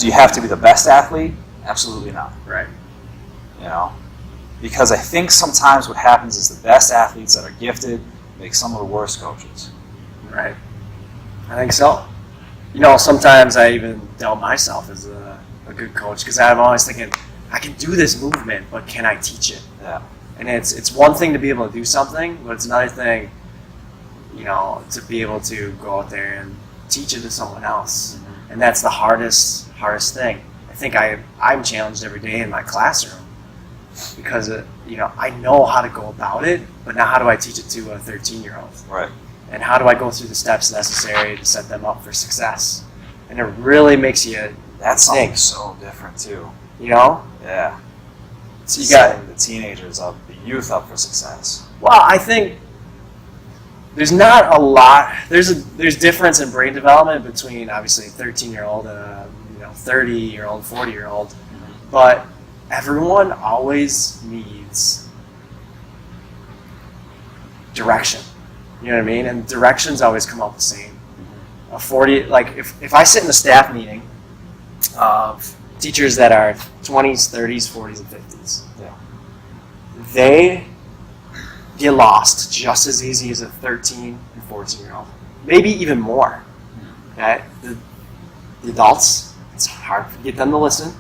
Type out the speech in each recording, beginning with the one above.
Do you have to be the best athlete? Absolutely not. Right. You know, because I think sometimes what happens is the best athletes that are gifted make some of the worst coaches. Right. I think so. Sometimes I even doubt myself as a good coach because I'm always thinking, I can do this movement, but can I teach it? Yeah. And it's one thing to be able to do something, but it's another thing, to be able to go out there and teach it to someone else. Mm-hmm. And that's the hardest thing. I think I'm challenged every day in my classroom because, I know how to go about it, but now how do I teach it to a 13-year-old? Right. And how do I go through the steps necessary to set them up for success? And it really makes you That's think. something so different too. Yeah. So you got the teenagers up, the youth up for success. Well, I think there's not a lot. There's difference in brain development between obviously a 13-year-old and a 30-year-old, 40-year-old, Mm-hmm. but everyone always needs direction. You know what I mean? And directions always come out the same. A 40, like if I sit in a staff meeting of teachers that are 20s, 30s, 40s, and 50s, Yeah. they get lost just as easy as a 13 and 14-year-old. Maybe even more. Okay? The adults, it's hard to get them to listen.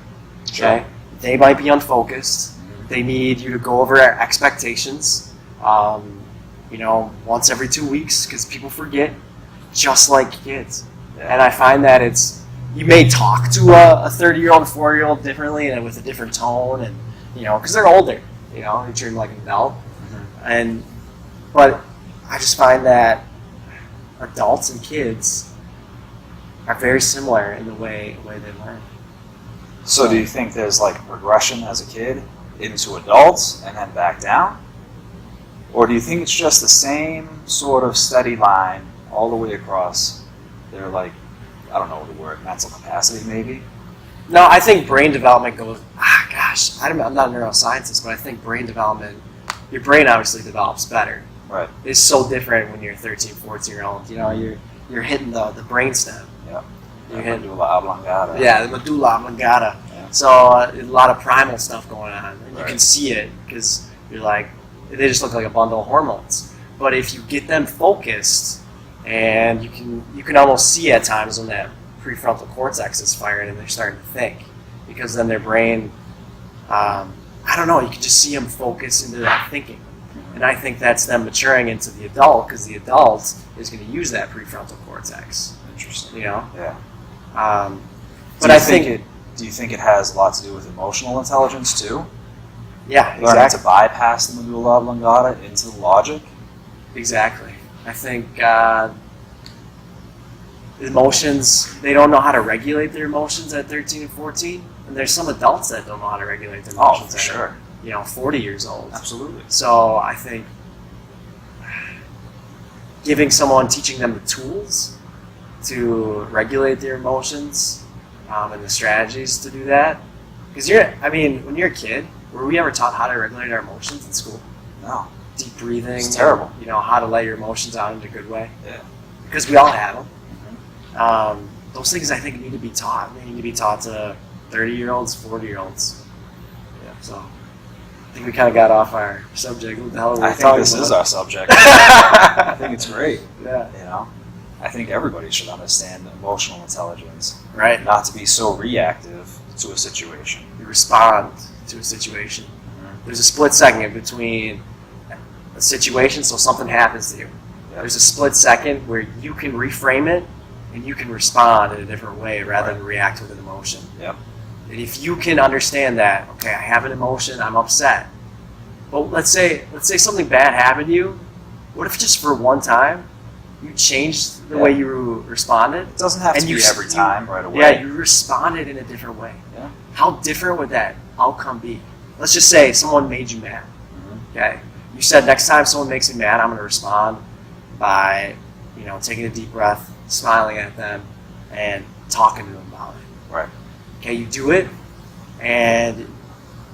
Okay? Sure. They might be unfocused. They need you to go over expectations. Once every 2 weeks because people forget, just like kids. Yeah. And I find that you may talk to a 30-year-old, a 40-year-old differently and with a different tone, and because they're older, you treat them like an adult. Mm-hmm. But I just find that adults and kids are very similar in the way they learn. So do you think there's like progression as a kid into adults and then back down? Or do you think it's just the same sort of steady line all the way across their, I don't know the word, mental capacity maybe? No, I think brain development goes, I'm not a neuroscientist, but I think brain development, your brain obviously develops better. Right. It's so different when you're a 13, 14-year-old. You're hitting the brainstem. Yeah. You're hitting Medulla oblongata. Yeah, the medulla oblongata. Yeah. So a lot of primal stuff going on. And you Right. can see it because you're like, they just look like a bundle of hormones. But if you get them focused, and you can almost see at times when that prefrontal cortex is firing and they're starting to think, because then their brain, I don't know, you can just see them focus into that thinking. And I think that's them maturing into the adult, because the adult is going to use that prefrontal cortex. Interesting. Yeah. But do you think it has a lot to do with emotional intelligence too? Yeah, Learning exactly. to bypass the medulla oblongata into the logic? Exactly. I think emotions, they don't know how to regulate their emotions at 13 and 14. And there's some adults that don't know how to regulate their emotions for sure. 40 years old. Absolutely. So I think teaching them the tools to regulate their emotions and the strategies to do that. Because when you're a kid, were we ever taught how to regulate our emotions in school? No. Deep breathing. It's terrible. How to let your emotions out in a good way. Yeah. Because we all have them. Mm-hmm. Those things I think need to be taught. They need to be taught to 30-year-olds, 40-year-olds. Yeah. So I think we kind of got off our subject. What the hell are we I talking think this about? is our subject. I think it's great. Yeah. I think everybody should understand emotional intelligence. Right. Not to be so reactive to a situation. You respond to a situation. Mm-hmm. There's a split second between a situation, so something happens to you. Yep. There's a split second where you can reframe it and you can respond in a different way rather than react with an emotion. Yep. And if you can understand that, okay, I have an emotion, I'm upset. But let's say something bad happened to you. What if just for one time you changed the way you responded? It doesn't have to be every time right away. Yeah, you responded in a different way. Yeah. How different would that outcome be? Let's just say someone made you mad. Mm-hmm. Okay, you said next time someone makes me mad, I'm going to respond by, taking a deep breath, smiling at them, and talking to them about it. Right. Okay, you do it, and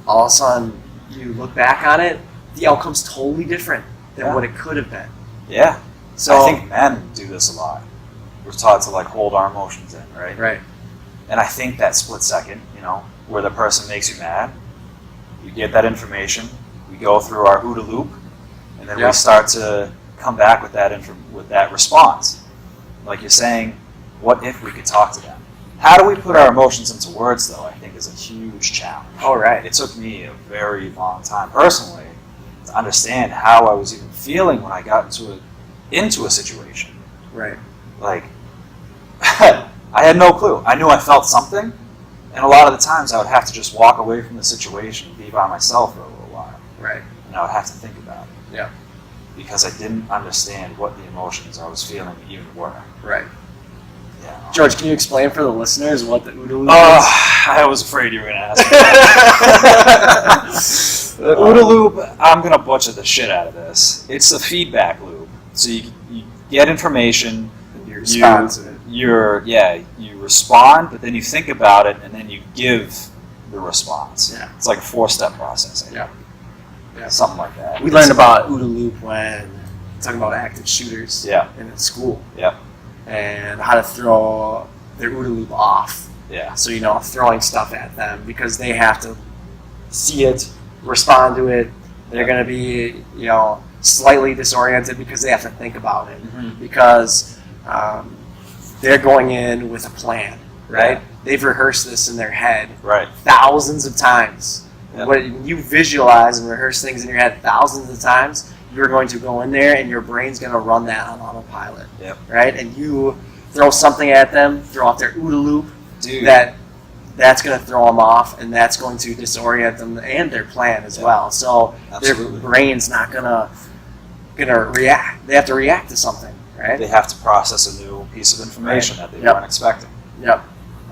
all of a sudden you look back on it, the outcome's totally different than what it could have been. Yeah. So I think men do this a lot. We're taught to hold our emotions in, right? Right. And I think that split second, where the person makes you mad, you get that information, we go through our OODA loop, and then we start to come back with that response. Like you're saying, what if we could talk to them? How do we put our emotions into words, though, I think is a huge challenge. Oh, right. It took me a very long time, personally, to understand how I was even feeling when I got into a situation. Right. Like, I had no clue. I knew I felt something, and a lot of the times I would have to just walk away from the situation, be by myself for a little while. Right. And I would have to think about it. Yeah. Because I didn't understand what the emotions I was feeling even were. Right. Yeah. George, can you explain for the listeners what the OODA loop is? I was afraid you were going to ask me. The OODA loop, I'm going to butcher the shit out of this. It's a feedback loop. So you get information, you respond to it. You respond, but then you think about it, and then you give the response. Yeah. It's like a 4-step process. Yeah. Something like that. We learned about OODA loop when talking about active shooters in school. Yep. And how to throw their OODA loop off. Yeah. So, throwing stuff at them because they have to see it, respond to it. They're going to be, slightly disoriented because they have to think about it. Mm-hmm. Because they're going in with a plan, right? Yeah. They've rehearsed this in their head thousands of times. Yep. When you visualize and rehearse things in your head thousands of times, you're going to go in there and your brain's going to run that on autopilot. Yep. Right? And you throw something at them, throw out their OODA loop, Dude. that's going to throw them off, and that's going to disorient them and their plan as well. So Absolutely. Their brain's not gonna react. They have to react to something, right? They have to process a new piece of information that they weren't expecting. Yep.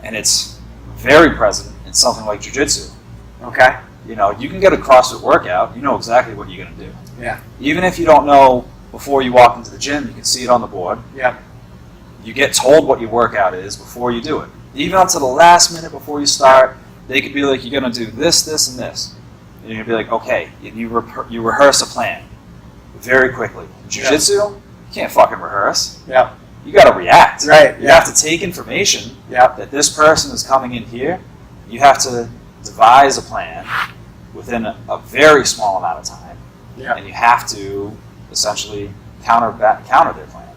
And it's very present in something like jiu-jitsu. Okay. You can get a CrossFit workout, you know exactly what you're going to do. Yeah. Even if you don't know before you walk into the gym, you can see it on the board. Yep. You get told what your workout is before you do it. Even up to the last minute before you start, they could be like, you're going to do this, this, and this. And you're going to be like, okay, and you rehearse a plan very quickly. In jiu-jitsu, you can't fucking rehearse. Yep. You got to react. Right. You have to take information that this person is coming in here. You have to devise a plan within a very small amount of time. Yeah. And you have to essentially counter their plan.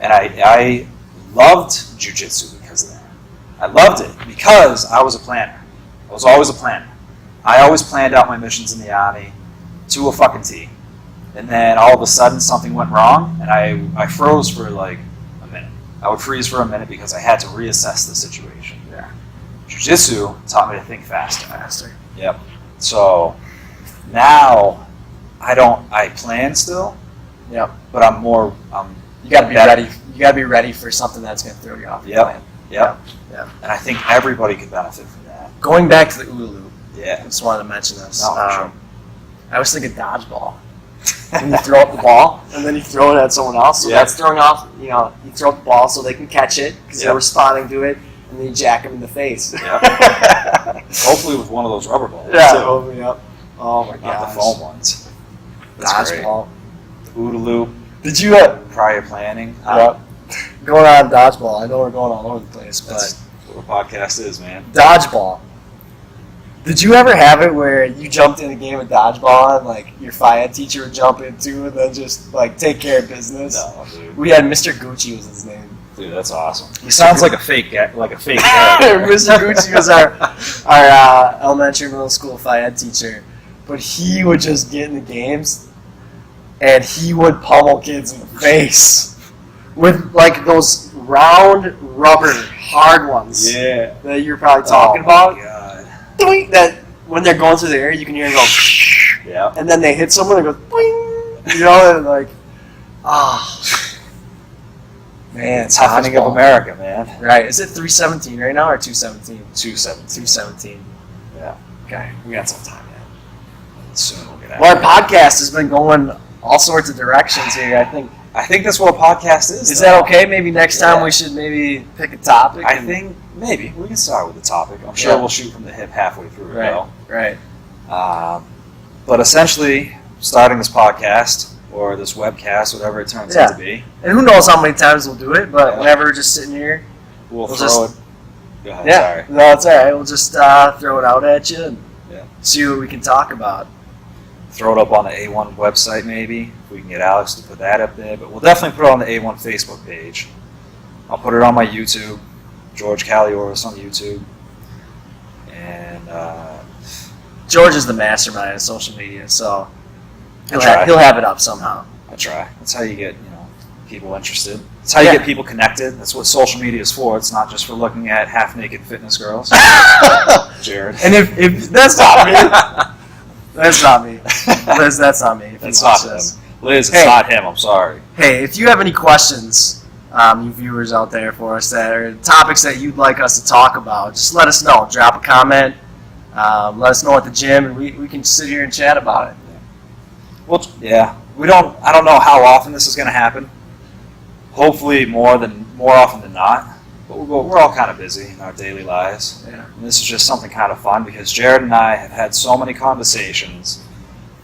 And I loved jiu-jitsu because of that. I loved it because I was a planner. I was always a planner. I always planned out my missions in the Army to a fucking T. And then all of a sudden something went wrong, and I froze for like a minute. I would freeze for a minute because I had to reassess the situation. Yeah. Jiu-jitsu taught me to think faster. Yep. So now I plan still. Yep. But I'm more. You got to be ready. You got to be ready for something that's going to throw you off your plan. Yep. Yep. And I think everybody could benefit from that. Going back to the OODA loop. Yeah. I just wanted to mention this. No, sure. I was thinking dodgeball. When you throw up the ball and then you throw it at someone else, so that's throwing off. You throw up the ball so they can catch it because they're responding to it, and then you jack them in the face. Yep. Hopefully with one of those rubber balls. Yeah. Too. Yep. Oh my god. Not the foam ones. That's Dodgeball. great. The OODA loop. Did you? Prior planning. Going on dodgeball. I know we're going all over the place, That's what a podcast is, man. Dodgeball. Did you ever have it where you jumped in a game of dodgeball and like your FIAD teacher would jump in too and then just like take care of business? No, dude. We had Mr. Gucci was his name. Dude, that's awesome. He sounds like a fake character. Mr. Gucci was our elementary middle school FIAD teacher, but he would just get in the games and he would pummel kids in the face with like those round rubber hard ones. Yeah. That you're probably talking about. God. Doink, that when they're going through the air, you can hear them go. Yeah. And then they hit someone and go boing. And like, man, It's happening of America, man. Right? Is it 317 right now or 217? 217. 217. Yeah. Okay, we got some time, man. Soon we'll get out. Well, our podcast has been going all sorts of directions here. I think that's what a podcast is. Is that okay? Maybe next time we should maybe pick a topic. I think maybe we can start with the topic. I'm sure we'll shoot from the hip halfway through. Right. But essentially, starting this podcast or this webcast, whatever it turns out to be, and who knows how many times we'll do it, but whenever we're just sitting here, we'll throw it. Go ahead. Yeah, Sorry. no, it's all right. We'll just throw it out at you and Yeah. see what we can talk about. Throw it up on the A1 website, maybe. If we can get Alex to put that up there. But we'll definitely put it on the A1 Facebook page. I'll put it on my YouTube, George Calioris on YouTube. And George is the mastermind of social media, so he'll try. he'll have it up somehow. I try. That's how you get, people interested. That's how you get people connected. That's what social media is for. It's not just for looking at half-naked fitness girls. Jared. And if that's not me, that's not me. Liz, that's not me. If It's you not watch him. this. Liz, it's Hey. not him. I'm sorry. Hey, if you have any questions, you viewers out there for us that are topics that you'd like us to talk about, just let us know. Drop a comment. Let us know at the gym, and we can sit here and chat about it. Well, yeah. I don't know how often this is going to happen. Hopefully more often than not. But we're all kind of busy in our daily lives. Yeah. And this is just something kind of fun because Jared and I have had so many conversations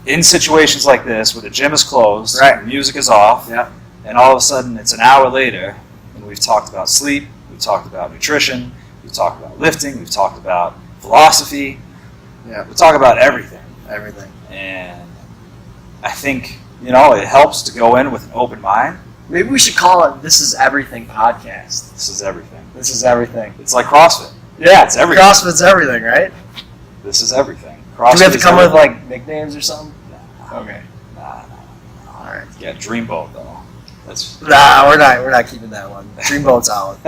in situations like this where the gym is closed, Right. the music is off, Yeah. and all of a sudden it's an hour later and we've talked about sleep, we've talked about nutrition, we've talked about lifting, we've talked about philosophy, Yeah. we talk about everything. Everything. And I think, it helps to go in with an open mind. Maybe we should call it "This Is Everything" podcast. This is everything. This is everything. It's like CrossFit. Yeah, It's everything. CrossFit's everything, right? This is everything. Do we have to is come with everything. like nicknames or something? Okay. Nah. All right. Yeah, Dreamboat though. That's Nah, we're not keeping that one. Dreamboat's out.